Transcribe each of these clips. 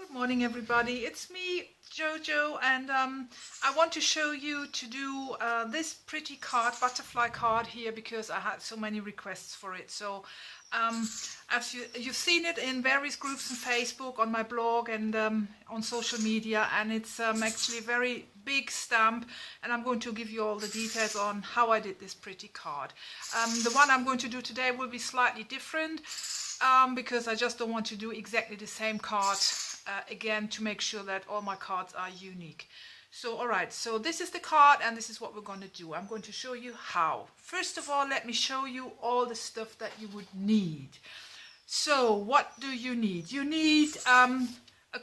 Good morning everybody, it's me Jojo, and I want to show you to do this pretty card, butterfly card here, because I had so many requests for it. So as you've seen it in various groups on Facebook, on my blog, and on social media, and it's actually a very big stamp, and I'm going to give you all the details on how I did this pretty card. The one I'm going to do today will be slightly different because I just don't want to do exactly the same card again, to make sure that all my cards are unique. So alright, so this is the card and this is what we're going to do. I'm going to show you how. First of all, let me show you all the stuff that you would need. So what do you need? You need a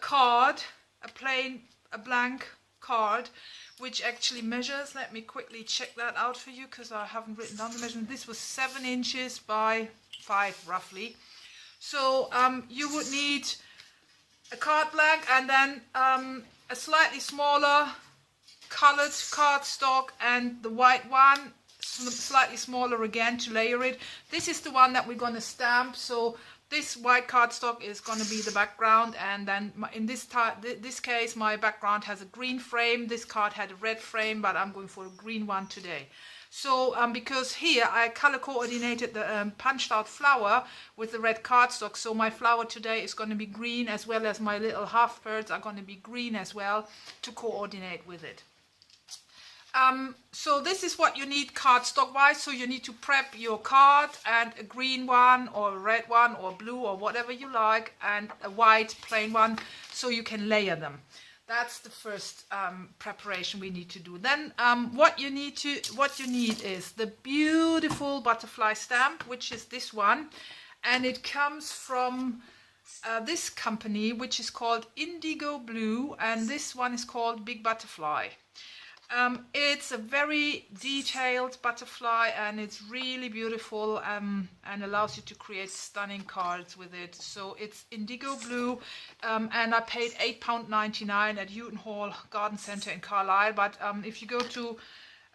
card, a blank card, which actually measures. Let me quickly check that out for you because I haven't written down the measurement. This was 7 inches by 5 roughly. So you would need a card blank, and then a slightly smaller colored cardstock, and the white one slightly smaller again to layer it. This is the one that we're going to stamp. So this white cardstock is going to be the background, and then in this case my background has a green frame. This card had a red frame, but I'm going for a green one today. So because here I color coordinated the punched out flower with the red cardstock, so my flower today is going to be green, as well as my little half birds are going to be green as well, to coordinate with it. So this is what you need cardstock wise. So you need to prep your card, and a green one or a red one or blue or whatever you like, and a white plain one, so you can layer them. That's the first preparation we need to do. Then what you need is the beautiful butterfly stamp, which is this one, and it comes from this company, which is called Indigo Blue, and this one is called Big Butterfly. It's a very detailed butterfly, and it's really beautiful, and allows you to create stunning cards with it. So it's Indigo Blue, and I paid £8.99 at Houghton Hall Garden Centre in Carlisle. But if you go to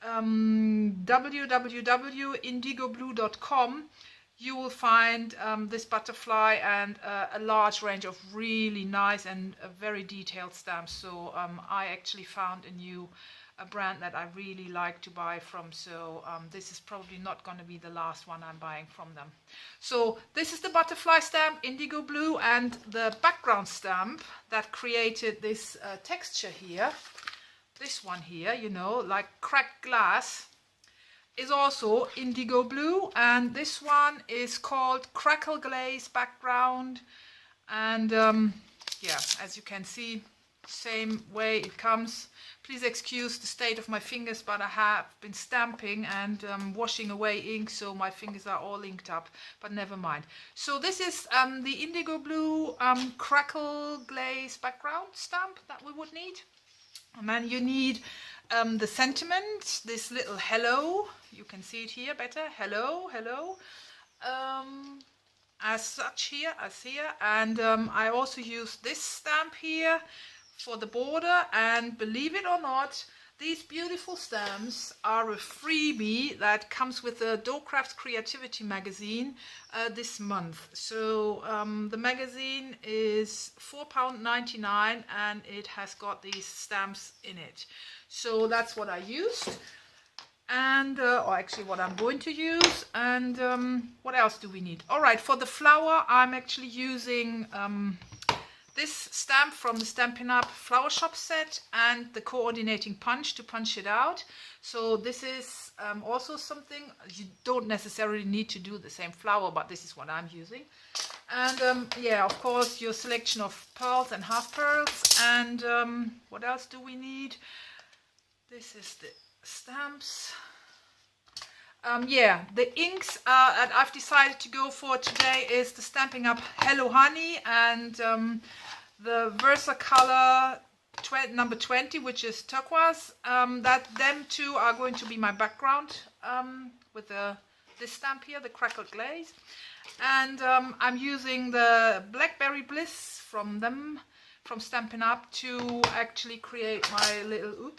www.indigoblue.com, you will find this butterfly and a large range of really nice and very detailed stamps. So I actually found a brand that I really like to buy from, so this is probably not going to be the last one I'm buying from them. So this is the butterfly stamp, Indigo Blue, and the background stamp that created this texture here, this one here, you know, like cracked glass, is also Indigo Blue, and this one is called Crackle Glaze background. And yeah, as you can see, same way it comes. Please excuse the state of my fingers, but I have been stamping and washing away ink, so my fingers are all inked up, but never mind. So this is the Indigo Blue Crackle Glaze background stamp that we would need. And then you need the sentiment, this little hello, you can see it here better, hello, hello, as such here, as here. And I also use this stamp here for the border, and believe it or not, these beautiful stamps are a freebie that comes with the Doorcraft Creativity magazine this month. So the magazine is £4.99, and it has got these stamps in it. So that's what I used, and or actually what I'm going to use. And what else do we need? All right, for the flower I'm actually using this stamp from the Stampin' Up! Flower Shop set, and the coordinating punch to punch it out. So this is also something, you don't necessarily need to do the same flower, but this is what I'm using. And yeah, of course, your selection of pearls and half pearls. And what else do we need? This is the stamps. Yeah, the inks that I've decided to go for today is the Stampin' Up! Hello Honey, and the Versacolor number 20, which is turquoise. Them two are going to be my background with this stamp here, the Crackle Glaze. And I'm using the Blackberry Bliss from Stampin' Up! To actually create my little,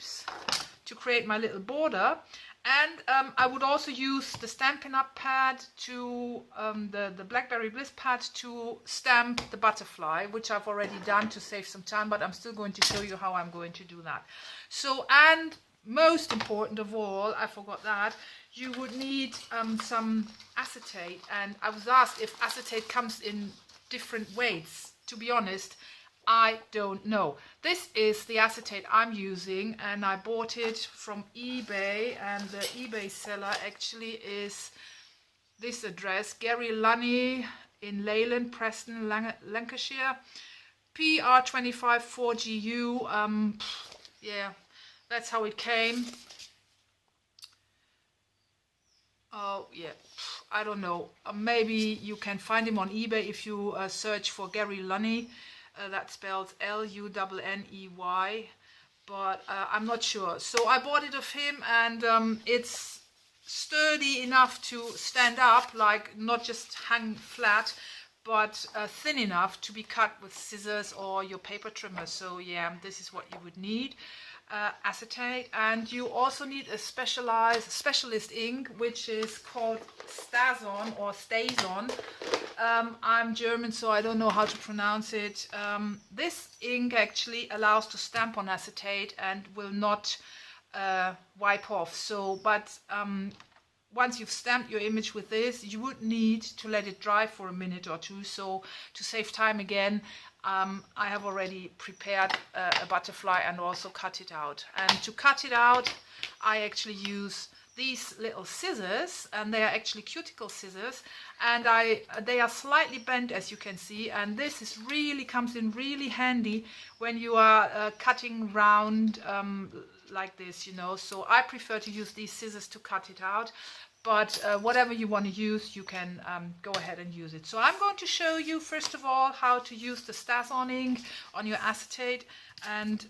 to create my little border. And I would also use the Stampin' Up! Pad to, the Blackberry Bliss pad to stamp the butterfly, which I've already done to save some time, but I'm still going to show you how I'm going to do that. So, and most important of all, I forgot that, you would need some acetate. And I was asked if acetate comes in different weights. To be honest, I don't know. This is the acetate I'm using, and I bought it from eBay, and the eBay seller actually is this address, Gary Lunny in Leyland, Preston, Lancashire, PR25 4GU. Yeah, that's how it came. Oh yeah, I don't know. Maybe you can find him on eBay if you search for Gary Lunny. That spells Lunney, but I'm not sure. So I bought it of him, and it's sturdy enough to stand up, like not just hang flat, but thin enough to be cut with scissors or your paper trimmer. So yeah, this is what you would need. Acetate, and you also need a specialist ink, which is called Stazon or Stazon. I'm German, so I don't know how to pronounce it. This ink actually allows to stamp on acetate and will not wipe off. So, but once you've stamped your image with this, you would need to let it dry for a minute or two. So to save time again, I have already prepared a butterfly and also cut it out. And to cut it out, I actually use these little scissors, and they are actually cuticle scissors, and they are slightly bent, as you can see, and this is really comes in really handy when you are cutting round like this, you know. So I prefer to use these scissors to cut it out. But whatever you want to use, you can go ahead and use it. So I'm going to show you, first of all, how to use the Stazon ink on your acetate. And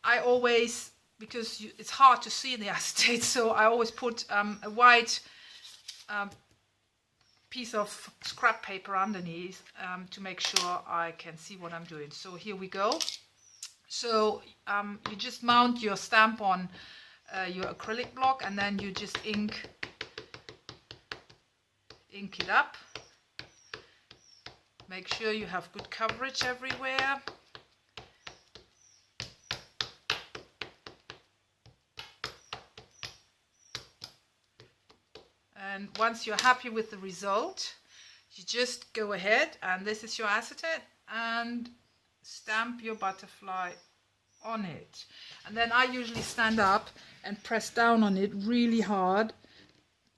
I always, because it's hard to see the acetate, so I always put a white piece of scrap paper underneath to make sure I can see what I'm doing. So here we go. So you just mount your stamp on your acrylic block, and then you just ink it up. Make sure you have good coverage everywhere. And once you're happy with the result, you just go ahead, and this is your acetate, and stamp your butterfly on it. And then I usually stand up and press down on it really hard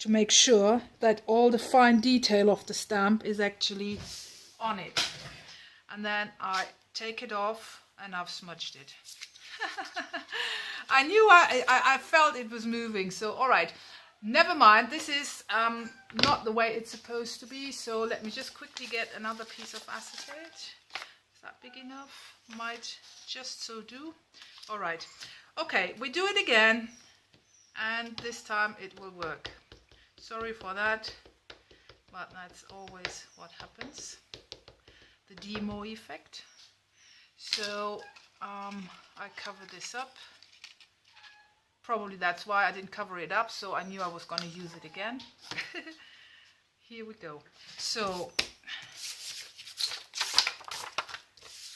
to make sure that all the fine detail of the stamp is actually on it. And then I take it off, and I've smudged it. I knew I felt it was moving, so all right, never mind. This is not the way it's supposed to be. So let me just quickly get another piece of acetate. Is that big enough? Might just so do. All right, okay, we do it again, and this time it will work. Sorry for that, but that's always what happens, the demo effect. So I cover this up. Probably that's why I didn't cover it up, so I knew I was going to use it again. Here we go. So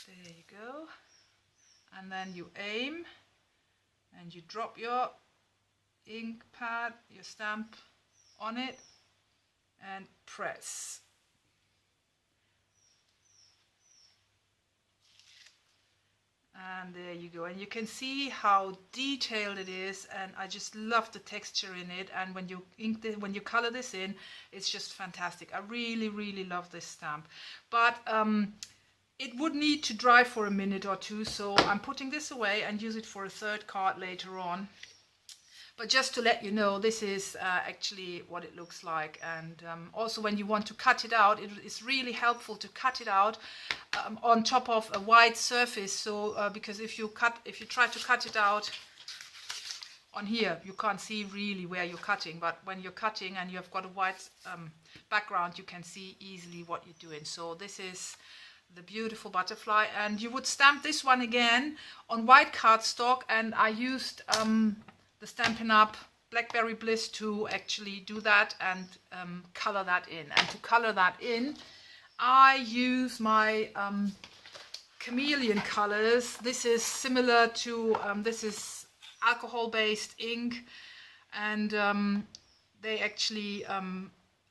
there you go. And then you aim, and you drop your ink pad, your stamp on it, and press. And there you go, and you can see how detailed it is, and I just love the texture in it. And when you when you color this in, it's just fantastic. I really love this stamp. But it would need to dry for a minute or two, so I'm putting this away and use it for a third card later on. But just to let you know, this is actually what it looks like. And also when you want to cut it out, it's really helpful to cut it out on top of a white surface. So because if you try to cut it out on here, you can't see really where you're cutting. But when you're cutting and you've got a white background, you can see easily what you're doing. So this is the beautiful butterfly. And you would stamp this one again on white cardstock, and I used the Stampin' Up! Blackberry Bliss to actually do that and color that in. And to color that in, I use my chameleon colors. This is similar to, this is alcohol-based ink, and they actually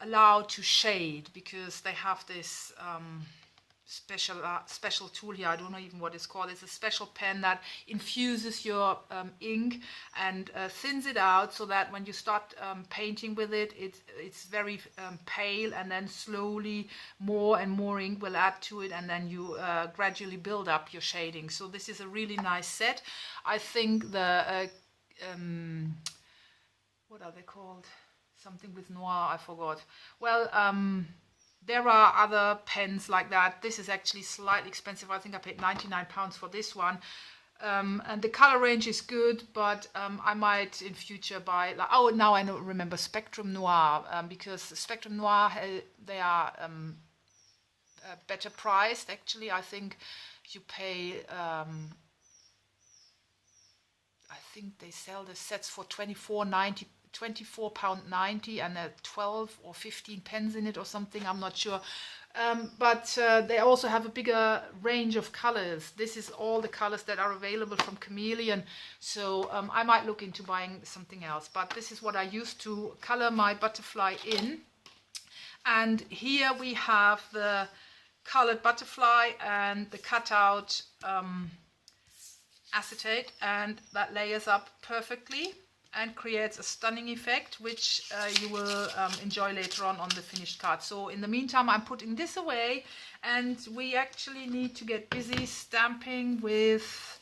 allow to shade because they have this special tool here. I don't know even what it's called. It's a special pen that infuses your ink and thins it out so that when you start painting with it, it's very pale, and then slowly more and more ink will add to it, and then you gradually build up your shading. So this is a really nice set. I think the what are they called? Something with noir, I forgot. Well, there are other pens like that. This is actually slightly expensive. I think I paid £99 for this one. And the color range is good, but I might in future buy, like, oh, now I remember Spectrum Noir, because Spectrum Noir, they are better priced. Actually, I think you pay, I think they sell the sets for £24.90, and 12 or 15 pens in it or something, I'm not sure. But they also have a bigger range of colors. This is all the colors that are available from Chameleon, so I might look into buying something else. But this is what I used to color my butterfly in. And here we have the colored butterfly and the cutout acetate, and that layers up perfectly and creates a stunning effect, which you will enjoy later on the finished card. So in the meantime, I'm putting this away, and we actually need to get busy stamping with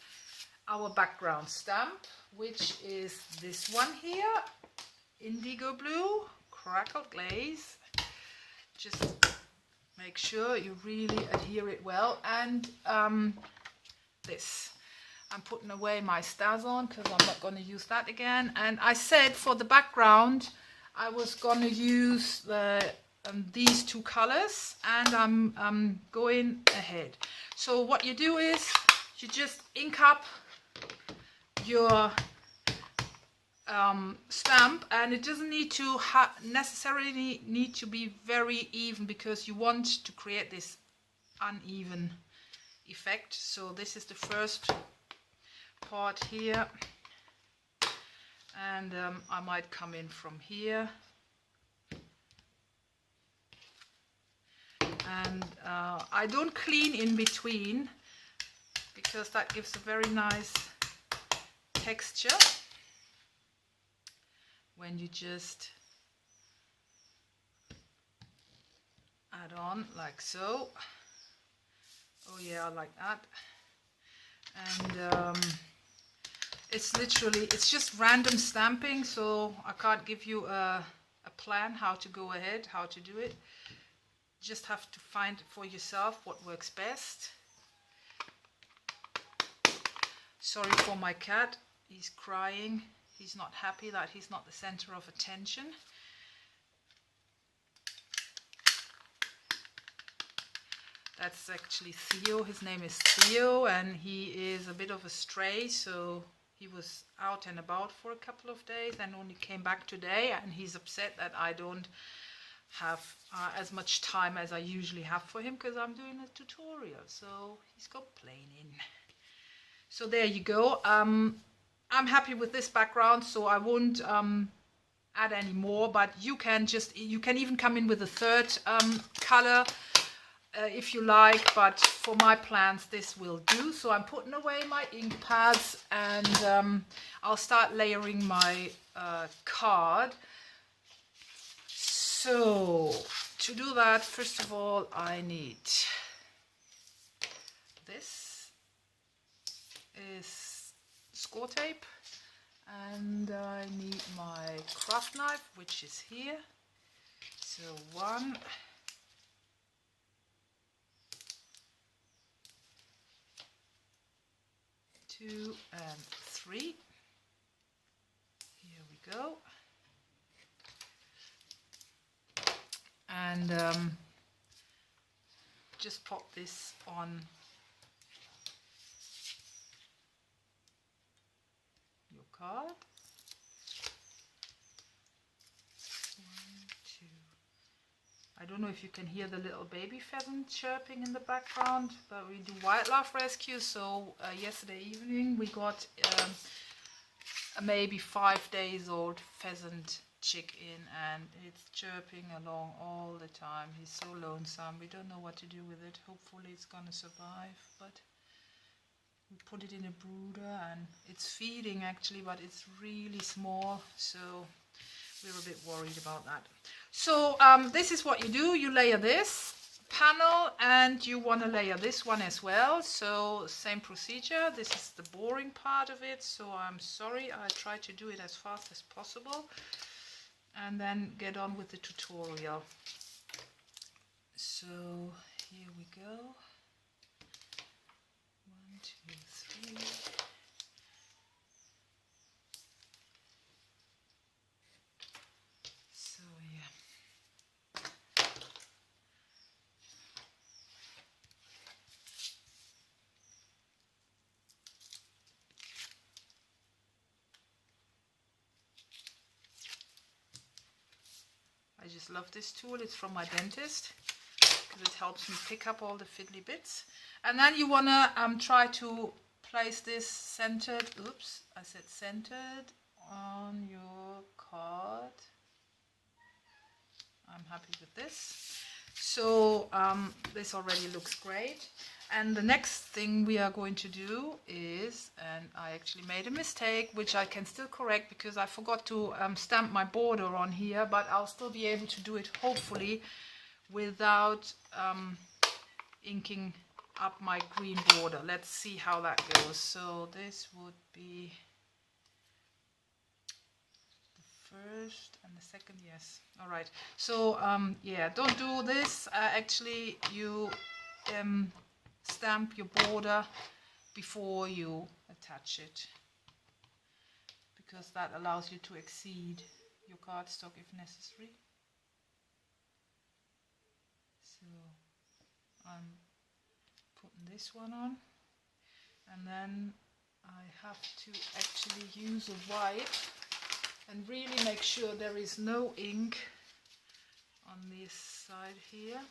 our background stamp, which is this one here, indigo blue, crackled glaze. Just make sure you really adhere it well. And this. I'm putting away my StazOn because I'm not going to use that again. And I said for the background I was going to use these two colors, and I'm going ahead. So what you do is you just ink up your stamp, and it doesn't need to necessarily need to be very even, because you want to create this uneven effect. So this is the first part here, and I might come in from here, and I don't clean in between because that gives a very nice texture when you just add on like so. Oh yeah, I like that. And it's just random stamping, so I can't give you a plan how to go ahead, how to do it. Just have to find for yourself what works best. Sorry for my cat, he's crying. He's not happy that he's not the center of attention. That's actually Theo. His name is Theo, and he is a bit of a stray, so he was out and about for a couple of days and only came back today, and he's upset that I don't have as much time as I usually have for him because I'm doing a tutorial, so he's complaining. So there you go. I'm happy with this background, so I won't add any more, but you can even come in with a third color if you like, but for my plans this will do. So I'm putting away my ink pads, and I'll start layering my card. So to do that, first of all, I need this is score tape, and I need my craft knife, which is here. So 1, 2 and 3. Here we go. And just pop this on your card. 1, 2. I don't know if you can hear the little baby pheasant chirping in the background, but we do wildlife rescue. So yesterday evening we got a maybe 5 days old pheasant chick in, and it's chirping along all the time. He's so lonesome. We don't know what to do with it. Hopefully it's gonna survive, but we put it in a brooder and it's feeding actually, but it's really small, so we're a bit worried about that. So this is what you do. You layer this panel and you want to layer this one as well. So same procedure. This is the boring part of it, so I'm sorry. I try to do it as fast as possible and then get on with the tutorial. So here we go. 1, 2, 3. So yeah. I just love this tool. It's from my dentist because it helps me pick up all the fiddly bits. And then you want to try to place this centered, oops, I said centered, on your card. I'm happy with this. So this already looks great. And the next thing we are going to do is, and I actually made a mistake, which I can still correct because I forgot to stamp my border on here, but I'll still be able to do it hopefully without inking up my green border. Let's see how that goes. So this would be the first and the second, yes. All right. So yeah, don't do this. Actually, you stamp your border before you attach it, because that allows you to exceed your cardstock if necessary. So I'm putting this one on, and then I have to actually use a wipe and really make sure there is no ink on this side here.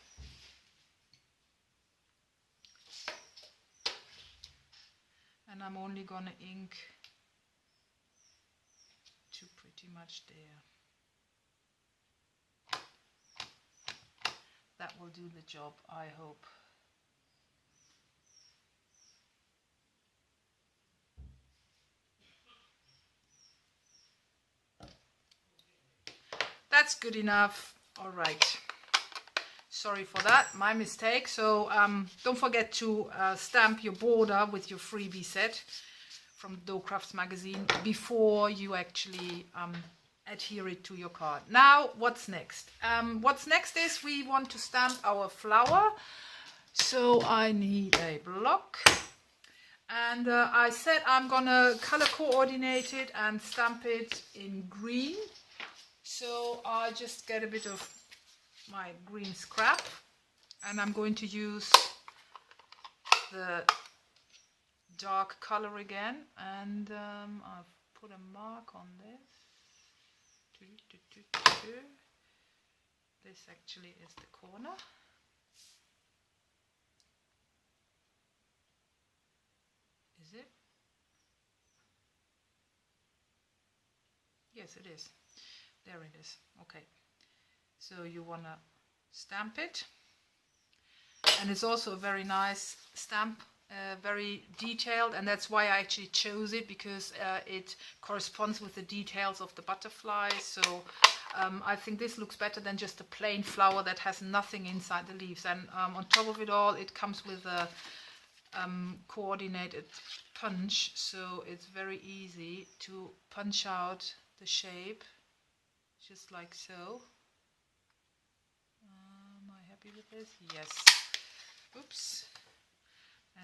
And I'm only gonna ink to pretty much there. That will do the job, I hope. That's good enough. All right. Sorry for that, my mistake. So don't forget to stamp your border with your freebie set from Dough Crafts magazine before you actually adhere it to your card. Now, what's next? What's next is we want to stamp our flower. So I need a block. And I said I'm gonna color coordinate it and stamp it in green. So I just get a bit of my green scrap and I'm going to use the dark color again, and I've put a mark on this. This actually is the corner. Is it? Yes, it is. There it is. Okay. So you want to stamp it, and it's also a very nice stamp, very detailed, and that's why I actually chose it, because it corresponds with the details of the butterfly. So I think this looks better than just a plain flower that has nothing inside the leaves. And on top of it all, it comes with a coordinated punch, so it's very easy to punch out the shape, just like so. Am I happy with this? Yes. Oops.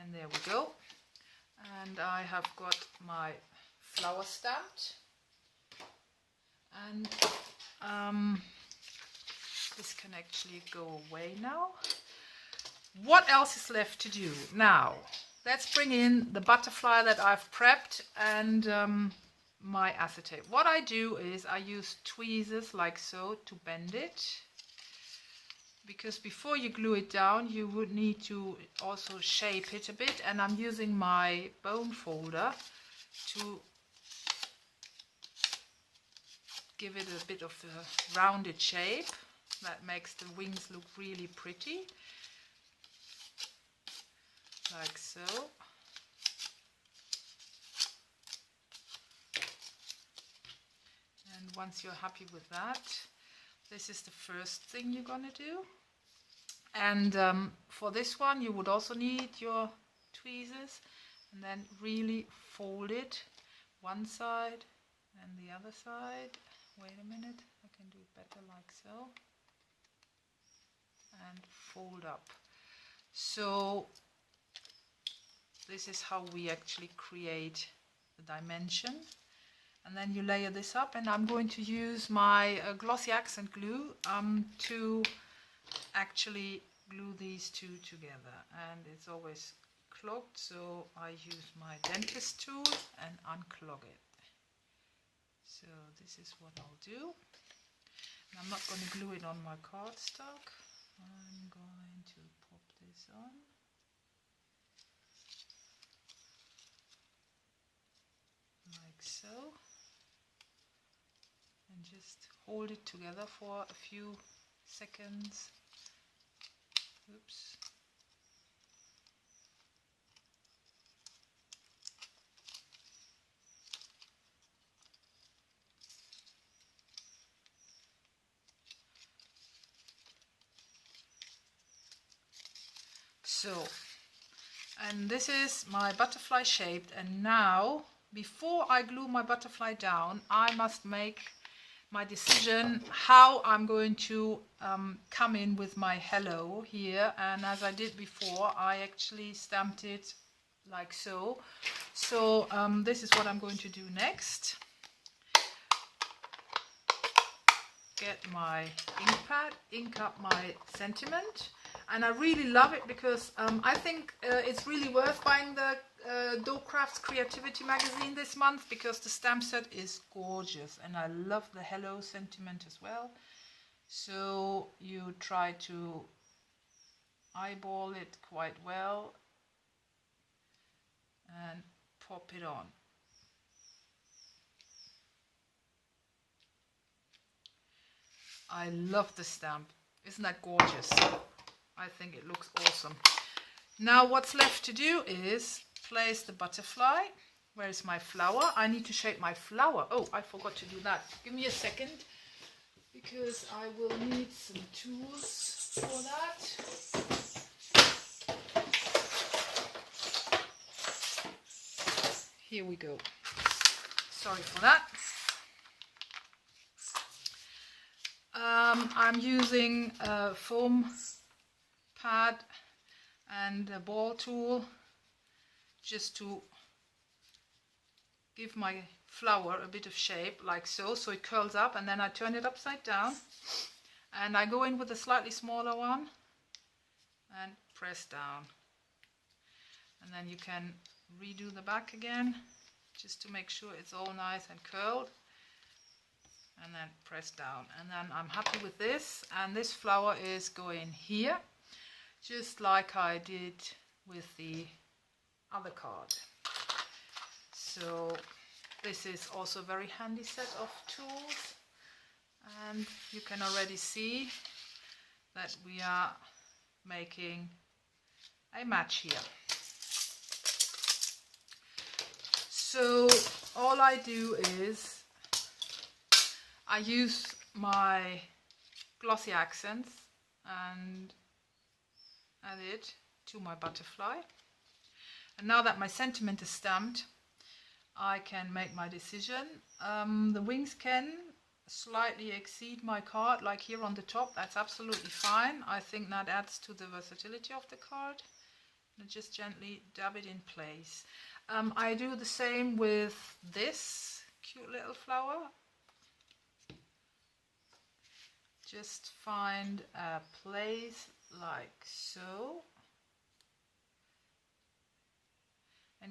And there we go. And I have got my flower stamped. And this can actually go away now. what else is left to do? Now, let's bring in the butterfly that I've prepped and my acetate. What I do is I use tweezers like so to bend it, because before you glue it down you would need to also shape it a bit, and I'm using my bone folder to give it a bit of a rounded shape that makes the wings look really pretty, like so. And once you're happy with that, this is the first thing you're gonna do. And for this one you would also need your tweezers, and then really fold it one side and the other side. Wait a minute, I can do it better like so. And fold up. So this is how we actually create the dimension. And then you layer this up, and I'm going to use my glossy accent glue to actually glue these two together. And it's always clogged, so I use my dentist tool and unclog it. So this is what I'll do. And I'm not going to glue it on my cardstock. I'm going to pop this on. Like so. And just hold it together for a few seconds. Oops. So, and this is my butterfly shaped, and now before I glue my butterfly down I must make my decision how I'm going to come in with my hello here. And as I did before, I actually stamped it like so. So this is what I'm going to do next. Get my ink pad, ink up my sentiment, and I really love it because I think it's really worth buying the Dough Crafts Creativity magazine this month, because the stamp set is gorgeous and I love the hello sentiment as well. So you try to eyeball it quite well and pop it on. I love the stamp. Isn't that gorgeous? I think it looks awesome. Now what's left to do is place the butterfly. Where is my flower? I need to shape my flower. Oh, I forgot to do that. Give me a second, because I will need some tools for that. Here we go. Sorry for that. I'm using a foam pad and a ball tool just to give my flower a bit of shape, like so, so it curls up, and then I turn it upside down and I go in with a slightly smaller one and press down, and then you can redo the back again just to make sure it's all nice and curled, and then press down, and then I'm happy with this. And this flower is going here, just like I did with the other card. So this is also a very handy set of tools, and you can already see that we are making a match here. So all I do is I use my glossy accents and add it to my butterfly. And now that my sentiment is stamped, I can make my decision. The wings can slightly exceed my card, like here on the top. That's absolutely fine. I think that adds to the versatility of the card. And just gently dab it in place. I do the same with this cute little flower. Just find a place like so.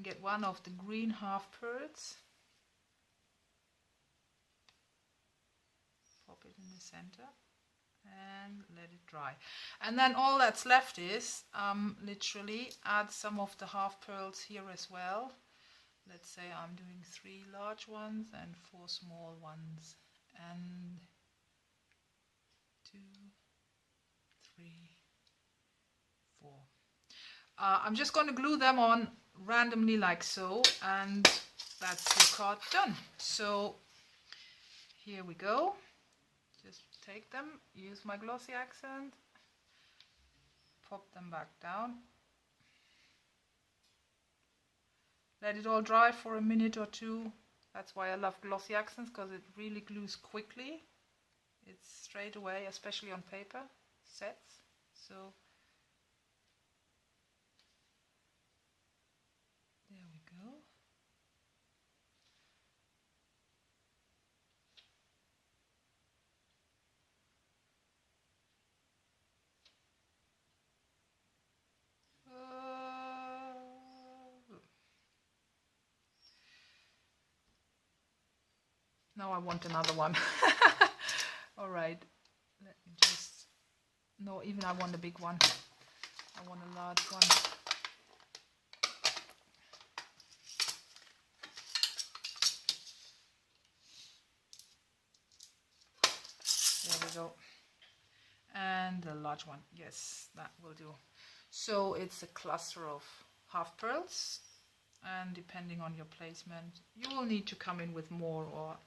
and get one of the green half pearls. Pop it in the center and let it dry. And then all that's left is literally add some of the half pearls here as well. Let's say I'm doing 3 large ones and 4 small ones, and 2, 3, 4. I'm just going to glue them on randomly like so, and that's your card done. So here we go. Just take them, use my glossy accent, pop them back down. Let it all dry for a minute or two. That's why I love glossy accents, because it really glues quickly. It's straight away, especially on paper sets. So there we go. Now I want another one. All right, let me just, no, even I want a big one. I want a large one. There we go. And a large one, yes, that will do. So it's a cluster of half pearls, and depending on your placement, you will need to come in with more or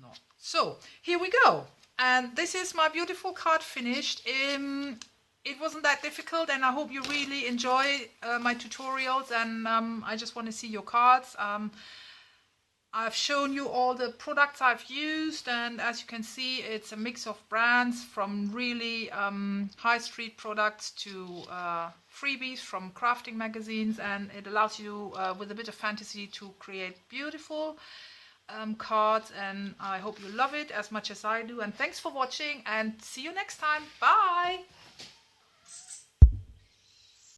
not. So here we go, and this is my beautiful card finished. It wasn't that difficult, and I hope you really enjoy my tutorials, and I just want to see your cards. I've shown you all the products I've used, and as you can see, it's a mix of brands, from really high street products to freebies from crafting magazines, and it allows you with a bit of fantasy to create beautiful cards, and I hope you love it as much as I do. And thanks for watching, and see you next time. Bye.